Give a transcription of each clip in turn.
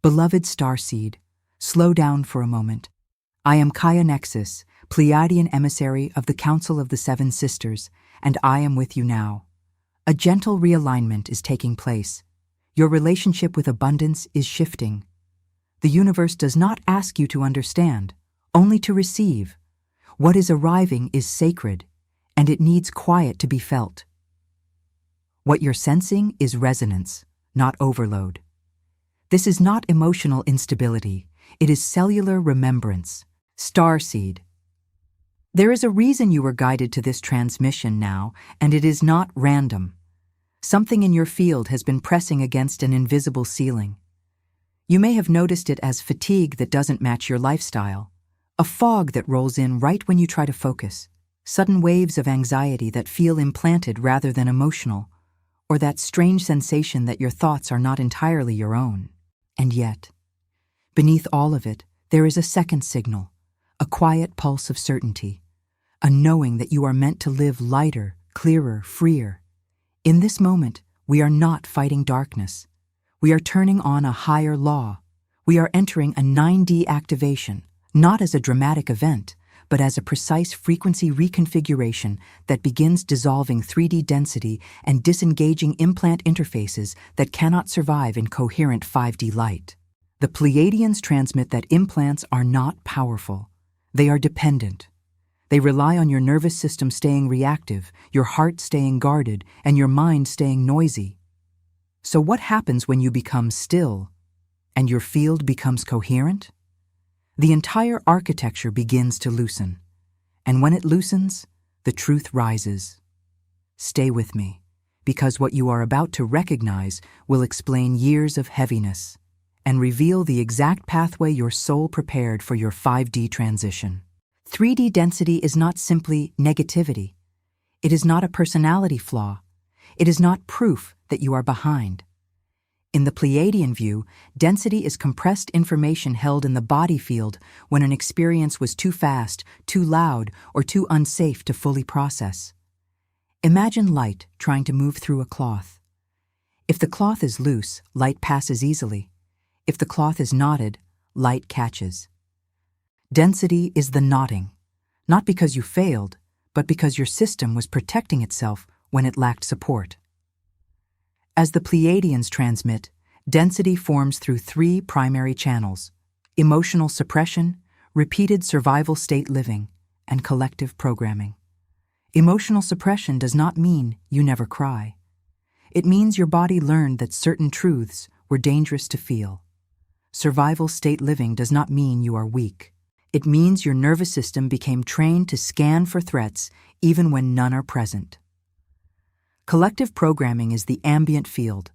Beloved starseed, slow down for a moment. I am Kaya Nexus, Pleiadian emissary of the Council of the Seven Sisters, and I am with you now. A gentle realignment is taking place. Your relationship with abundance is shifting. The universe does not ask you to understand, only to receive. What is arriving is sacred, and it needs quiet to be felt. What you're sensing is resonance, not overload. This is not emotional instability, it is cellular remembrance. Starseed. There is a reason you were guided to this transmission now, and it is not random. Something in your field has been pressing against an invisible ceiling. You may have noticed it as fatigue that doesn't match your lifestyle, a fog that rolls in right when you try to focus, sudden waves of anxiety that feel implanted rather than emotional, or that strange sensation that your thoughts are not entirely your own. And yet, beneath all of it, there is a second signal, a quiet pulse of certainty, a knowing that you are meant to live lighter, clearer, freer. In this moment, we are not fighting darkness. We are turning on a higher law. We are entering a 9D activation, not as a dramatic event, but as a precise frequency reconfiguration that begins dissolving 3D density and disengaging implant interfaces that cannot survive in coherent 5D light. The Pleiadians transmit that implants are not powerful. They are dependent. They rely on your nervous system staying reactive, your heart staying guarded, and your mind staying noisy. So what happens when you become still and your field becomes coherent? The entire architecture begins to loosen. And when it loosens, the truth rises. Stay with me, because what you are about to recognize will explain years of heaviness and reveal the exact pathway your soul prepared for your 5D transition. 3D density is not simply negativity. It is not a personality flaw. It is not proof that you are behind. In the Pleiadian view, density is compressed information held in the body field when an experience was too fast, too loud, or too unsafe to fully process. Imagine light trying to move through a cloth. If the cloth is loose, light passes easily. If the cloth is knotted, light catches. Density is the knotting, not because you failed, but because your system was protecting itself when it lacked support. As the Pleiadians transmit, density forms through 3 primary channels: emotional suppression, repeated survival state living, and collective programming. Emotional suppression does not mean you never cry. It means your body learned that certain truths were dangerous to feel. Survival state living does not mean you are weak. It means your nervous system became trained to scan for threats even when none are present. Collective programming is the ambient field,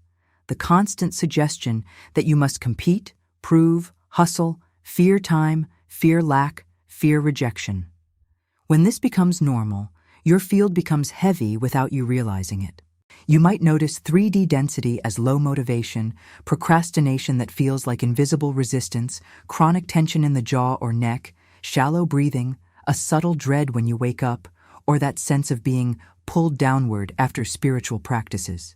the constant suggestion that you must compete, prove, hustle, fear time, fear lack, fear rejection. When this becomes normal, your field becomes heavy without you realizing it. You might notice 3D density as low motivation, procrastination that feels like invisible resistance, chronic tension in the jaw or neck, shallow breathing, a subtle dread when you wake up, or that sense of being pulled downward after spiritual practices.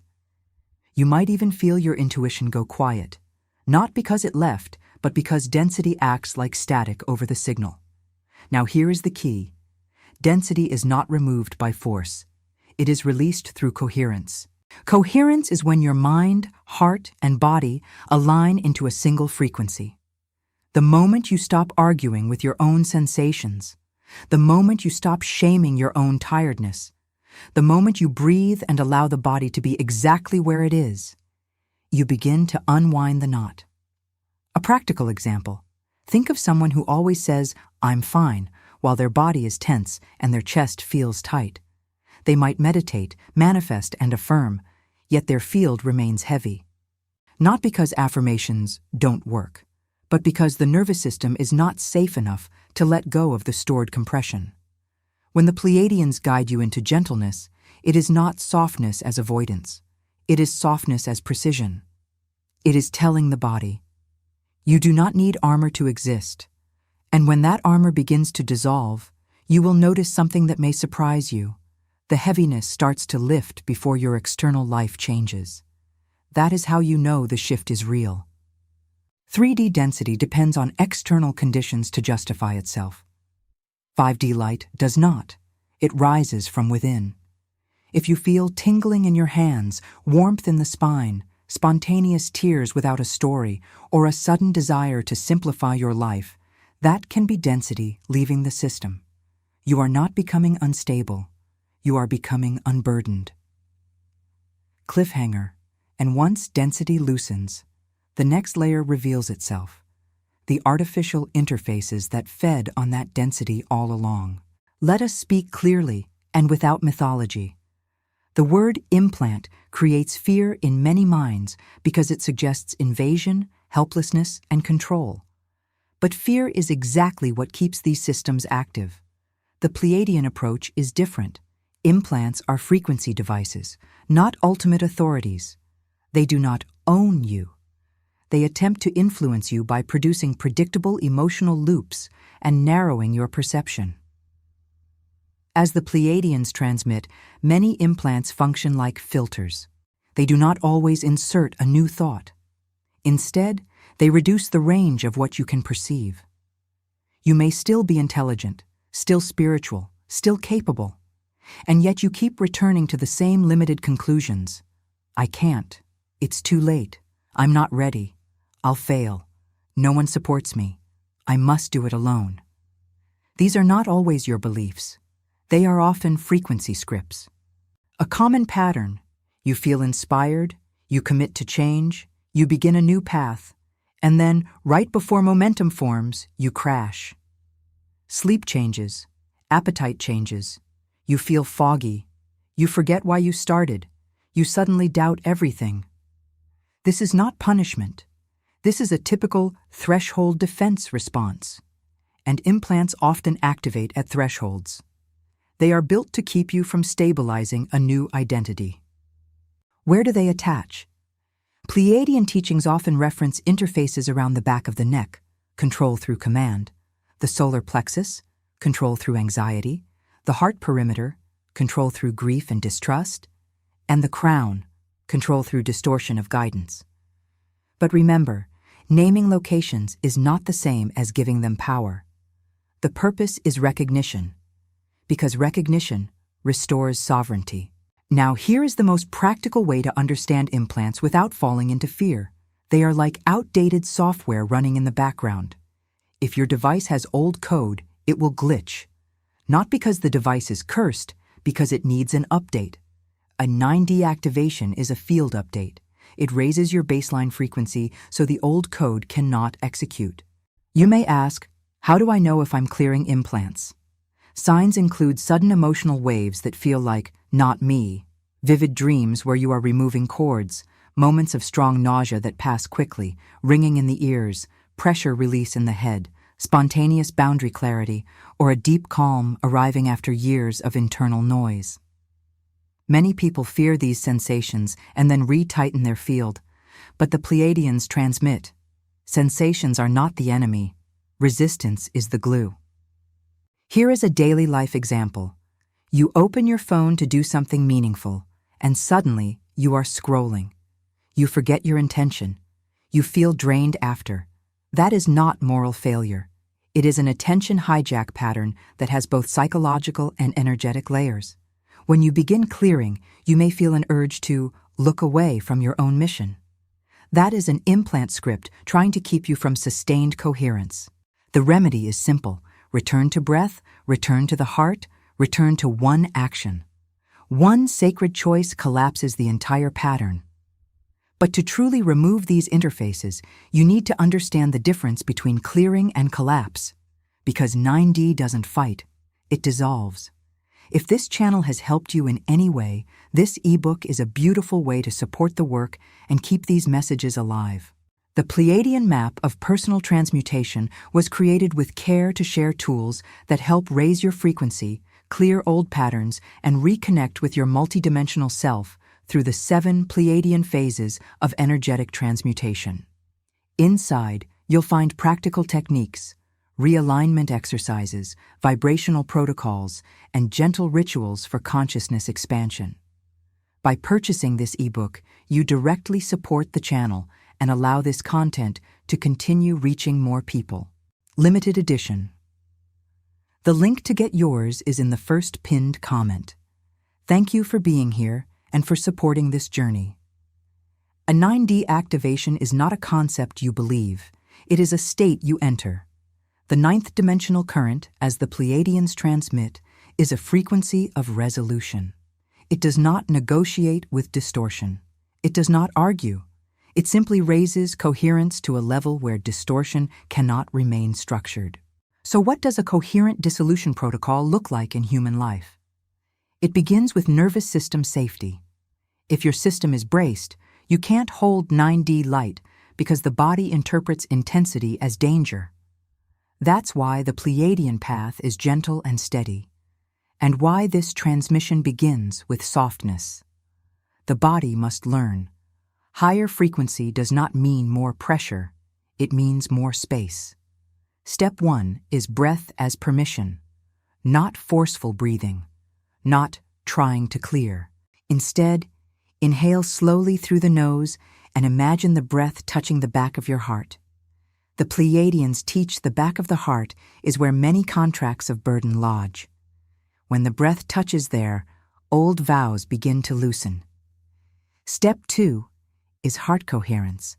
You might even feel your intuition go quiet, not because it left, but because density acts like static over the signal. Now here is the key. Density is not removed by force. It is released through coherence. Coherence is when your mind, heart, and body align into a single frequency. The moment you stop arguing with your own sensations, the moment you stop shaming your own tiredness, the moment you breathe and allow the body to be exactly where it is, you begin to unwind the knot. A practical example. Think of someone who always says, "I'm fine," while their body is tense and their chest feels tight. They might meditate, manifest, and affirm, yet their field remains heavy. Not because affirmations don't work, but because the nervous system is not safe enough to let go of the stored compression. When the Pleiadians guide you into gentleness, it is not softness as avoidance. It is softness as precision. It is telling the body, you do not need armor to exist. And when that armor begins to dissolve, you will notice something that may surprise you. The heaviness starts to lift before your external life changes. That is how you know the shift is real. 3D density depends on external conditions to justify itself. 5D light does not. It rises from within. If you feel tingling in your hands, warmth in the spine, spontaneous tears without a story, or a sudden desire to simplify your life, that can be density leaving the system. You are not becoming unstable. You are becoming unburdened. Cliffhanger. And once density loosens, the next layer reveals itself. The artificial interfaces that fed on that density all along. Let us speak clearly and without mythology. The word implant creates fear in many minds because it suggests invasion, helplessness, and control. But fear is exactly what keeps these systems active. The Pleiadian approach is different. Implants are frequency devices, not ultimate authorities. They do not own you. They attempt to influence you by producing predictable emotional loops and narrowing your perception. As the Pleiadians transmit, many implants function like filters. They do not always insert a new thought. Instead, they reduce the range of what you can perceive. You may still be intelligent, still spiritual, still capable, and yet you keep returning to the same limited conclusions. I can't. It's too late. I'm not ready. I'll fail. No one supports me. I must do it alone. These are not always your beliefs. They are often frequency scripts. A common pattern: you feel inspired, you commit to change, you begin a new path, and then, right before momentum forms, you crash. Sleep changes, appetite changes, you feel foggy, you forget why you started, you suddenly doubt everything. This is not punishment. This is a typical threshold defense response, and implants often activate at thresholds. They are built to keep you from stabilizing a new identity. Where do they attach? Pleiadian teachings often reference interfaces around the back of the neck, control through command, the solar plexus, control through anxiety, the heart perimeter, control through grief and distrust, and the crown, control through distortion of guidance. But remember, naming locations is not the same as giving them power. The purpose is recognition, because recognition restores sovereignty. Now, here is the most practical way to understand implants without falling into fear. They are like outdated software running in the background. If your device has old code, it will glitch. Not because the device is cursed, because it needs an update. A 9D activation is a field update. It raises your baseline frequency so the old code cannot execute. You may ask, how do I know if I'm clearing implants? Signs include sudden emotional waves that feel like, not me, vivid dreams where you are removing cords, moments of strong nausea that pass quickly, ringing in the ears, pressure release in the head, spontaneous boundary clarity, or a deep calm arriving after years of internal noise. Many people fear these sensations and then re-tighten their field, but the Pleiadians transmit. Sensations are not the enemy. Resistance is the glue. Here is a daily life example. You open your phone to do something meaningful, and suddenly you are scrolling. You forget your intention. You feel drained after. That is not moral failure. It is an attention hijack pattern that has both psychological and energetic layers. When you begin clearing, you may feel an urge to look away from your own mission. That is an implant script trying to keep you from sustained coherence. The remedy is simple. Return to breath, return to the heart, return to one action. One sacred choice collapses the entire pattern. But to truly remove these interfaces, you need to understand the difference between clearing and collapse. Because 9D doesn't fight, it dissolves. If this channel has helped you in any way, this ebook is a beautiful way to support the work and keep these messages alive. The Pleiadian map of personal transmutation was created with care to share tools that help raise your frequency, clear old patterns, and reconnect with your multidimensional self through the 7 Pleiadian phases of energetic transmutation. Inside, you'll find practical techniques, realignment exercises, vibrational protocols, and gentle rituals for consciousness expansion. By purchasing this ebook, you directly support the channel and allow this content to continue reaching more people. Limited edition. The link to get yours is in the first pinned comment. Thank you for being here and for supporting this journey. A 9D activation is not a concept you believe. It is a state you enter. The ninth dimensional current, as the Pleiadians transmit, is a frequency of resolution. It does not negotiate with distortion. It does not argue. It simply raises coherence to a level where distortion cannot remain structured. So what does a coherent dissolution protocol look like in human life? It begins with nervous system safety. If your system is braced, you can't hold 9D light because the body interprets intensity as danger. That's why the Pleiadian path is gentle and steady, and why this transmission begins with softness. The body must learn. Higher frequency does not mean more pressure, it means more space. Step 1 is breath as permission, not forceful breathing, not trying to clear. Instead, inhale slowly through the nose and imagine the breath touching the back of your heart. The Pleiadians teach the back of the heart is where many contracts of burden lodge. When the breath touches there, old vows begin to loosen. Step 2 is heart coherence.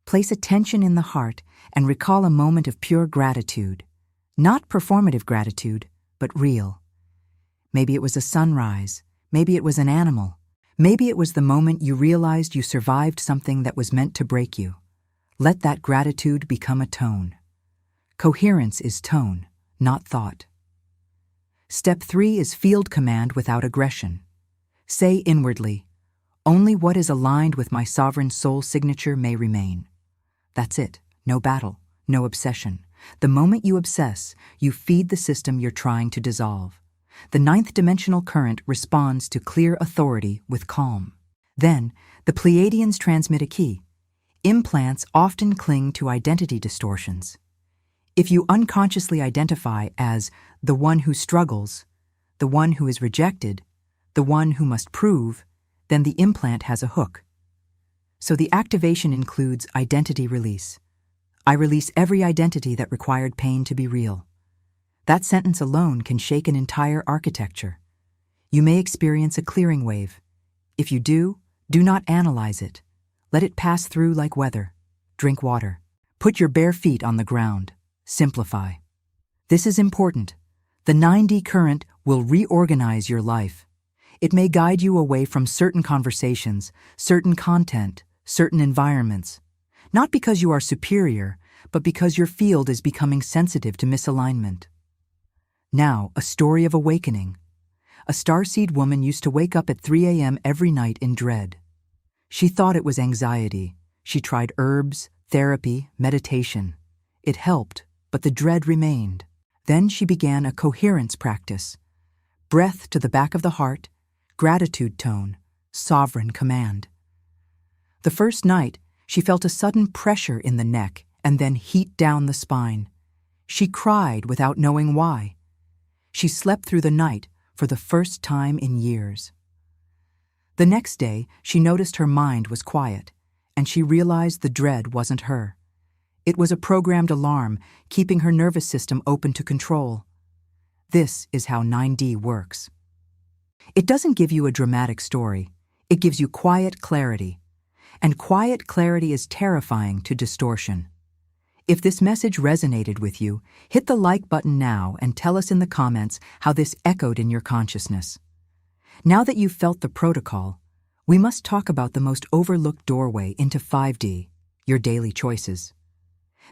Place attention in the heart and recall a moment of pure gratitude. Not performative gratitude, but real. Maybe it was a sunrise. Maybe it was an animal. Maybe it was the moment you realized you survived something that was meant to break you. Let that gratitude become a tone. Coherence is tone, not thought. Step 3 is field command without aggression. Say inwardly, only what is aligned with my sovereign soul signature may remain. That's it. No battle, no obsession. The moment you obsess, you feed the system you're trying to dissolve. The ninth dimensional current responds to clear authority with calm. Then, the Pleiadians transmit a key. Implants often cling to identity distortions. If you unconsciously identify as the one who struggles, the one who is rejected, the one who must prove, then the implant has a hook. So the activation includes identity release. I release every identity that required pain to be real. That sentence alone can shake an entire architecture. You may experience a clearing wave. If you do, do not analyze it. Let it pass through like weather. Drink water. Put your bare feet on the ground. Simplify. This is important. The 9D current will reorganize your life. It may guide you away from certain conversations, certain content, certain environments. Not because you are superior, but because your field is becoming sensitive to misalignment. Now, a story of awakening. A starseed woman used to wake up at 3 a.m. every night in dread. She thought it was anxiety. She tried herbs, therapy, meditation. It helped, but the dread remained. Then she began a coherence practice. Breath to the back of the heart, gratitude tone, sovereign command. The first night, she felt a sudden pressure in the neck and then heat down the spine. She cried without knowing why. She slept through the night for the first time in years. The next day, she noticed her mind was quiet, and she realized the dread wasn't her. It was a programmed alarm, keeping her nervous system open to control. This is how 9D works. It doesn't give you a dramatic story. It gives you quiet clarity. And quiet clarity is terrifying to distortion. If this message resonated with you, hit the like button now and tell us in the comments how this echoed in your consciousness. Now that you've felt the protocol, we must talk about the most overlooked doorway into 5D, your daily choices.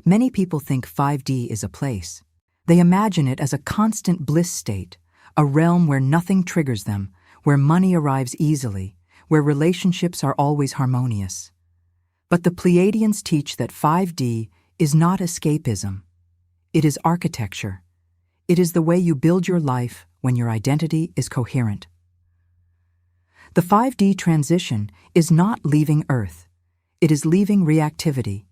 Many people think 5D is a place. They imagine it as a constant bliss state, a realm where nothing triggers them, where money arrives easily, where relationships are always harmonious. But the Pleiadians teach that 5D is not escapism. It is architecture. It is the way you build your life when your identity is coherent. The 5D transition is not leaving Earth. It is leaving reactivity.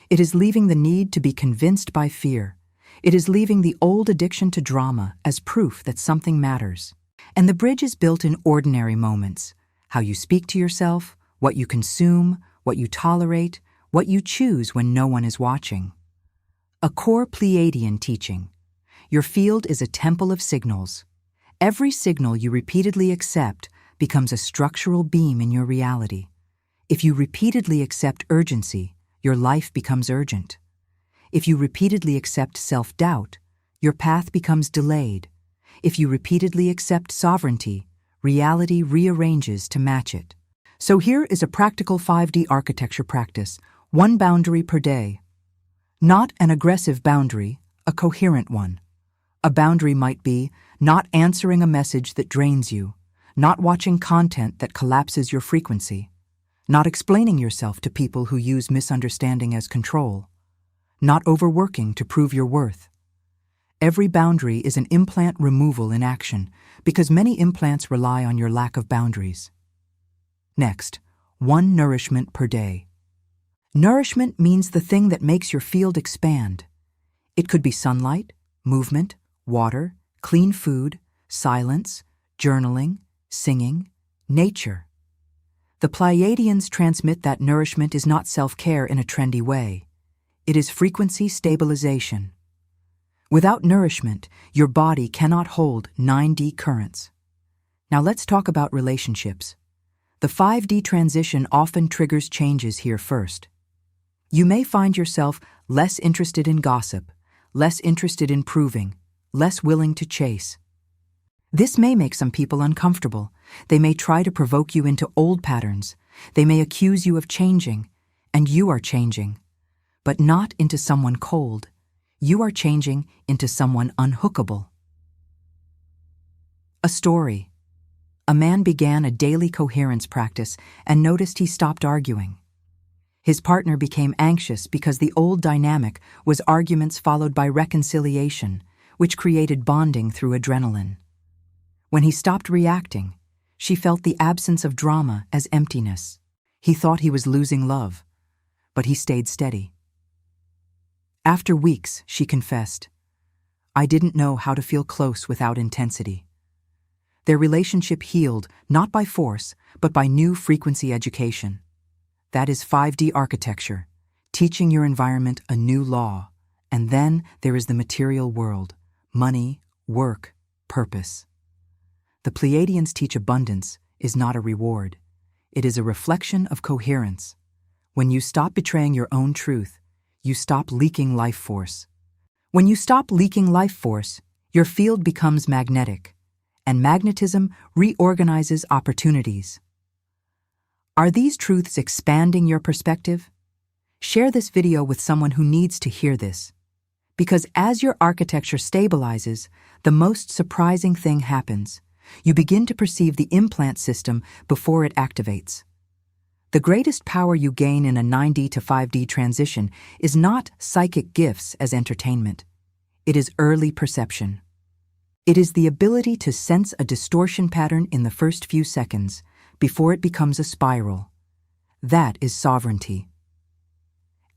It is leaving the need to be convinced by fear. It is leaving the old addiction to drama as proof that something matters. And the bridge is built in ordinary moments. How you speak to yourself, what you consume, what you tolerate, what you choose when no one is watching. A core Pleiadian teaching. Your field is a temple of signals. Every signal you repeatedly accept becomes a structural beam in your reality. If you repeatedly accept urgency, your life becomes urgent. If you repeatedly accept self-doubt, your path becomes delayed. If you repeatedly accept sovereignty, reality rearranges to match it. So here is a practical 5D architecture practice, 1 boundary per day. Not an aggressive boundary, a coherent one. A boundary might be not answering a message that drains you, not watching content that collapses your frequency, not explaining yourself to people who use misunderstanding as control, not overworking to prove your worth. Every boundary is an implant removal in action because many implants rely on your lack of boundaries. Next, 1 nourishment per day. Nourishment means the thing that makes your field expand. It could be sunlight, movement, water, clean food, silence, journaling, singing, nature. The Pleiadians transmit that nourishment is not self-care in a trendy way. It is frequency stabilization. Without nourishment, your body cannot hold 9D currents. Now let's talk about relationships. The 5D transition often triggers changes here first. You may find yourself less interested in gossip, less interested in proving, less willing to chase. This may make some people uncomfortable. They may try to provoke you into old patterns. They may accuse you of changing, and you are changing, but not into someone cold. You are changing into someone unhookable. A story. A man began a daily coherence practice and noticed he stopped arguing. His partner became anxious because the old dynamic was arguments followed by reconciliation, which created bonding through adrenaline. When he stopped reacting, she felt the absence of drama as emptiness. He thought he was losing love, but he stayed steady. After weeks, she confessed, "I didn't know how to feel close without intensity." Their relationship healed not by force, but by new frequency education. That is 5D architecture, teaching your environment a new law. And then there is the material world, money, work, purpose. The Pleiadians teach abundance is not a reward. It is a reflection of coherence. When you stop betraying your own truth, you stop leaking life force. When you stop leaking life force, your field becomes magnetic, and magnetism reorganizes opportunities. Are these truths expanding your perspective? Share this video with someone who needs to hear this. Because as your architecture stabilizes, the most surprising thing happens. You begin to perceive the implant system before it activates. The greatest power you gain in a 9D to 5D transition is not psychic gifts as entertainment. It is early perception. It is the ability to sense a distortion pattern in the first few seconds before it becomes a spiral. That is sovereignty.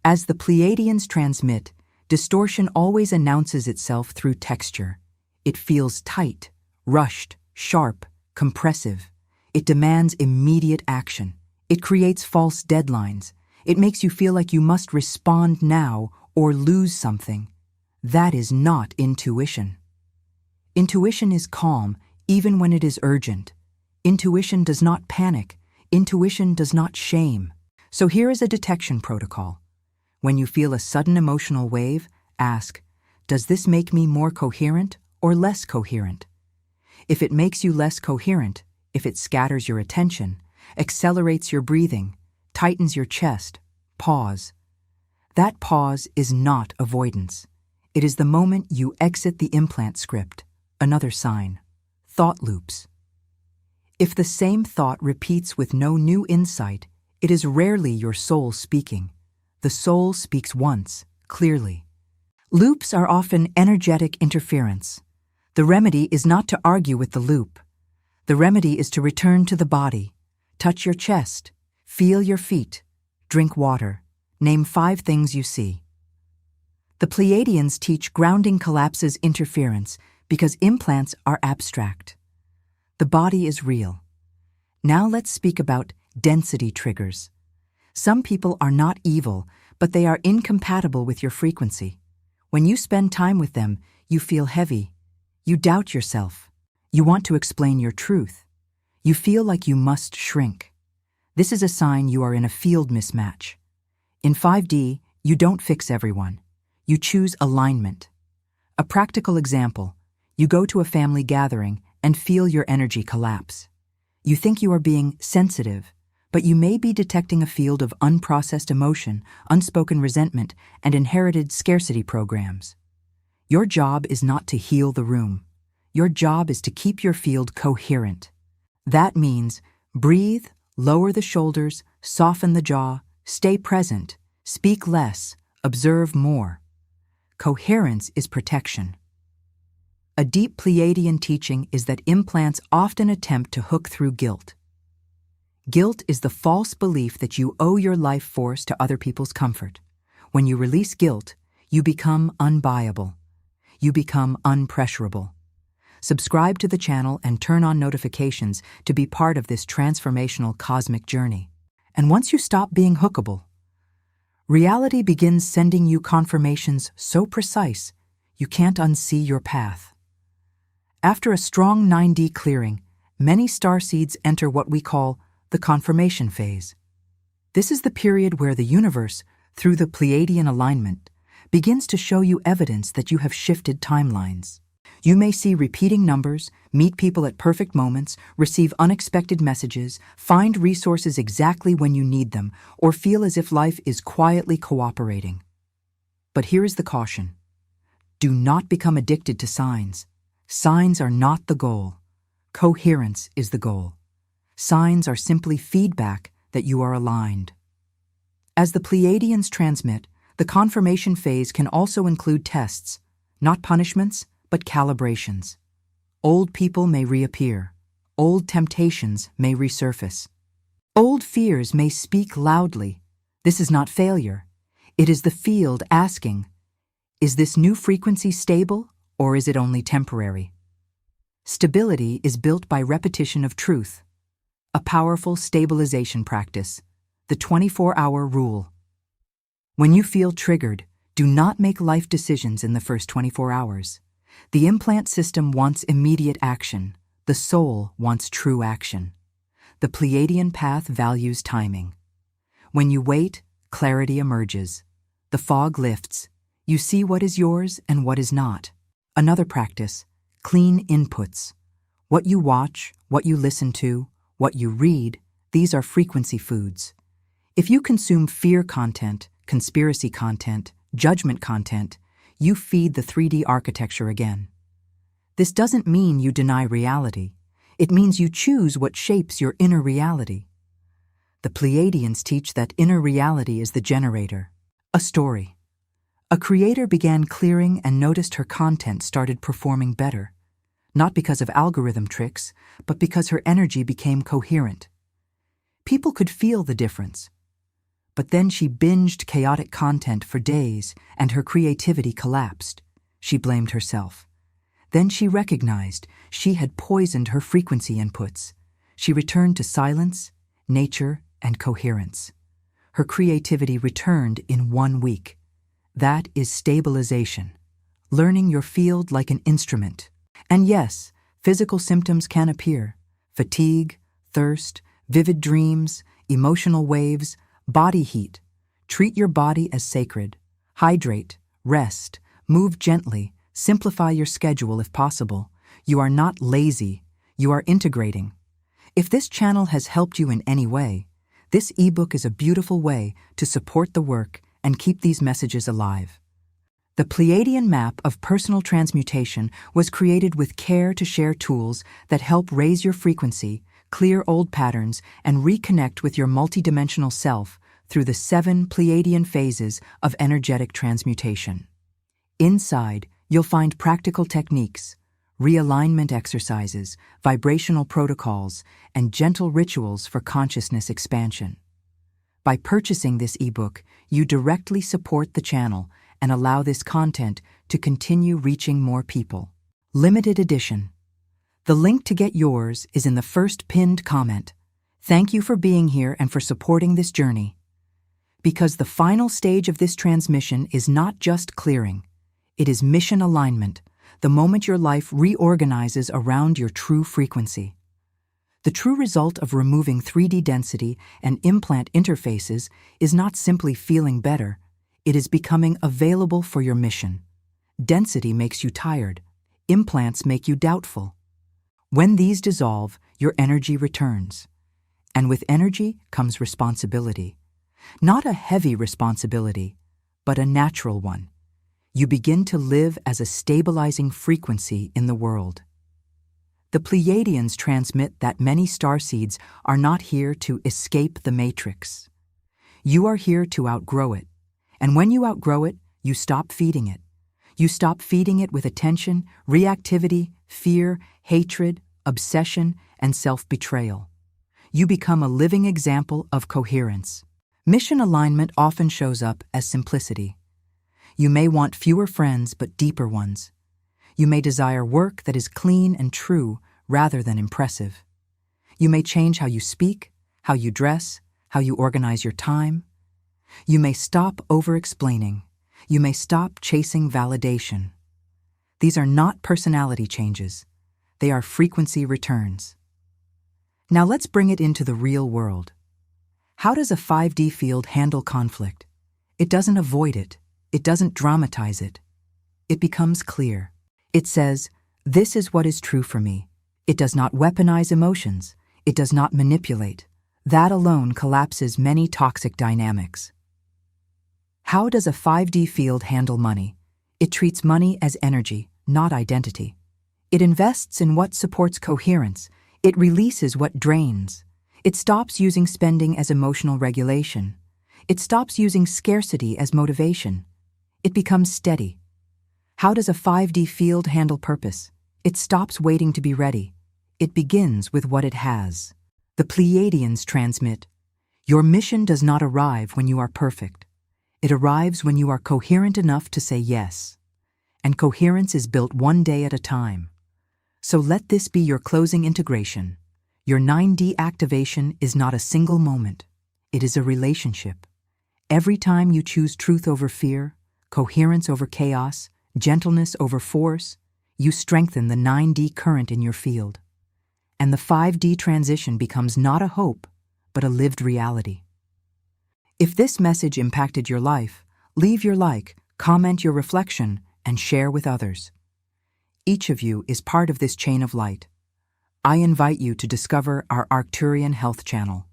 As the Pleiadians transmit, distortion always announces itself through texture. It feels tight, rushed, sharp, compressive. It demands immediate action. It creates false deadlines. It makes you feel like you must respond now or lose something. That is not intuition. Intuition is calm even when it is urgent. Intuition does not panic. Intuition does not shame. So here is a detection protocol. When you feel a sudden emotional wave, ask, does this make me more coherent or less coherent? If it makes you less coherent, if it scatters your attention, accelerates your breathing, tightens your chest, pause. That pause is not avoidance. It is the moment you exit the implant script. Another sign. Thought loops. If the same thought repeats with no new insight, it is rarely your soul speaking. The soul speaks once, clearly. Loops are often energetic interference. The remedy is not to argue with the loop. The remedy is to return to the body. Touch your chest. Feel your feet. Drink water. Name 5 things you see. The Pleiadians teach grounding collapses interference because implants are abstract. The body is real. Now let's speak about density triggers. Some people are not evil, but they are incompatible with your frequency. When you spend time with them, you feel heavy. You doubt yourself. You want to explain your truth. You feel like you must shrink. This is a sign you are in a field mismatch. In 5D, you don't fix everyone. You choose alignment. A practical example: you go to a family gathering and feel your energy collapse. You think you are being sensitive, but you may be detecting a field of unprocessed emotion, unspoken resentment, and inherited scarcity programs. Your job is not to heal the room. Your job is to keep your field coherent. That means breathe, lower the shoulders, soften the jaw, stay present, speak less, observe more. Coherence is protection. A deep Pleiadian teaching is that implants often attempt to hook through guilt. Guilt is the false belief that you owe your life force to other people's comfort. When you release guilt, you become unbuyable. You become unpressurable. Subscribe to the channel and turn on notifications to be part of this transformational cosmic journey. And once you stop being hookable, reality begins sending you confirmations so precise you can't unsee your path. After a strong 9D clearing, many starseeds enter what we call the confirmation phase. This is the period where the universe, through the Pleiadian alignment, begins to show you evidence that you have shifted timelines. You may see repeating numbers, meet people at perfect moments, receive unexpected messages, find resources exactly when you need them, or feel as if life is quietly cooperating. But here is the caution. Do not become addicted to signs. Signs are not the goal. Coherence is the goal. Signs are simply feedback that you are aligned. As the Pleiadians transmit, the confirmation phase can also include tests, not punishments, but calibrations. Old people may reappear. Old temptations may resurface. Old fears may speak loudly. This is not failure. It is the field asking, is this new frequency stable, or is it only temporary? Stability is built by repetition of truth. A powerful stabilization practice, the 24-hour rule. When you feel triggered, do not make life decisions in the first 24 hours. The implant system wants immediate action. The soul wants true action. The Pleiadian path values timing. When you wait, clarity emerges. The fog lifts. You see what is yours and what is not. Another practice, clean inputs. What you watch, what you listen to, what you read, these are frequency foods. If you consume fear content, conspiracy content, judgment content, you feed the 3D architecture again. This doesn't mean you deny reality. It means you choose what shapes your inner reality. The Pleiadians teach that inner reality is the generator. A story. A creator began clearing and noticed her content started performing better, not because of algorithm tricks, but because her energy became coherent. People could feel the difference. But then she binged chaotic content for days and her creativity collapsed. She blamed herself. Then she recognized she had poisoned her frequency inputs. She returned to silence, nature, and coherence. Her creativity returned in 1 week. That is stabilization. Learning your field like an instrument. And yes, physical symptoms can appear. Fatigue, thirst, vivid dreams, emotional waves, body heat. Treat your body as sacred. Hydrate, rest, move gently, simplify your schedule if possible. You are not lazy, you are integrating. If this channel has helped you in any way, this ebook is a beautiful way to support the work and keep these messages alive. The Pleiadian map of personal transmutation was created with care to share tools that help raise your frequency, clear old patterns, and reconnect with your multidimensional self through the 7 Pleiadian phases of energetic transmutation. Inside, you'll find practical techniques, realignment exercises, vibrational protocols, and gentle rituals for consciousness expansion. By purchasing this ebook, you directly support the channel and allow this content to continue reaching more people. Limited edition. The link to get yours is in the first pinned comment. Thank you for being here and for supporting this journey. Because the final stage of this transmission is not just clearing, it is mission alignment, the moment your life reorganizes around your true frequency. The true result of removing 3D density and implant interfaces is not simply feeling better, it is becoming available for your mission. Density makes you tired, implants make you doubtful. When these dissolve, your energy returns. And with energy comes responsibility. Not a heavy responsibility, but a natural one. You begin to live as a stabilizing frequency in the world. The Pleiadians transmit that many starseeds are not here to escape the matrix. You are here to outgrow it. And when you outgrow it, you stop feeding it. You stop feeding it with attention, reactivity, fear, hatred, obsession, and self-betrayal. You become a living example of coherence. Mission alignment often shows up as simplicity. You may want fewer friends but deeper ones. You may desire work that is clean and true rather than impressive. You may change how you speak, how you dress, how you organize your time. You may stop over-explaining. You may stop chasing validation. These are not personality changes. They are frequency returns. Now let's bring it into the real world. How does a 5D field handle conflict? It doesn't avoid it. It doesn't dramatize it. It becomes clear. It says, "This is what is true for me." It does not weaponize emotions. It does not manipulate. That alone collapses many toxic dynamics. How does a 5D field handle money? It treats money as energy, not identity. It invests in what supports coherence. It releases what drains. It stops using spending as emotional regulation. It stops using scarcity as motivation. It becomes steady. How does a 5D field handle purpose? It stops waiting to be ready. It begins with what it has. The Pleiadians transmit, "Your mission does not arrive when you are perfect. It arrives when you are coherent enough to say yes. And coherence is built one day at a time. So let this be your closing integration. Your 9D activation is not a single moment. It is a relationship. Every time you choose truth over fear, coherence over chaos, gentleness over force, you strengthen the 9D current in your field. And the 5D transition becomes not a hope, but a lived reality. If this message impacted your life, leave your like, comment your reflection, and share with others. Each of you is part of this chain of light. I invite you to discover our Arcturian Health channel.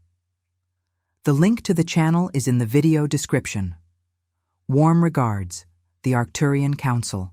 The link to the channel is in the video description. Warm regards, the Arcturian Council.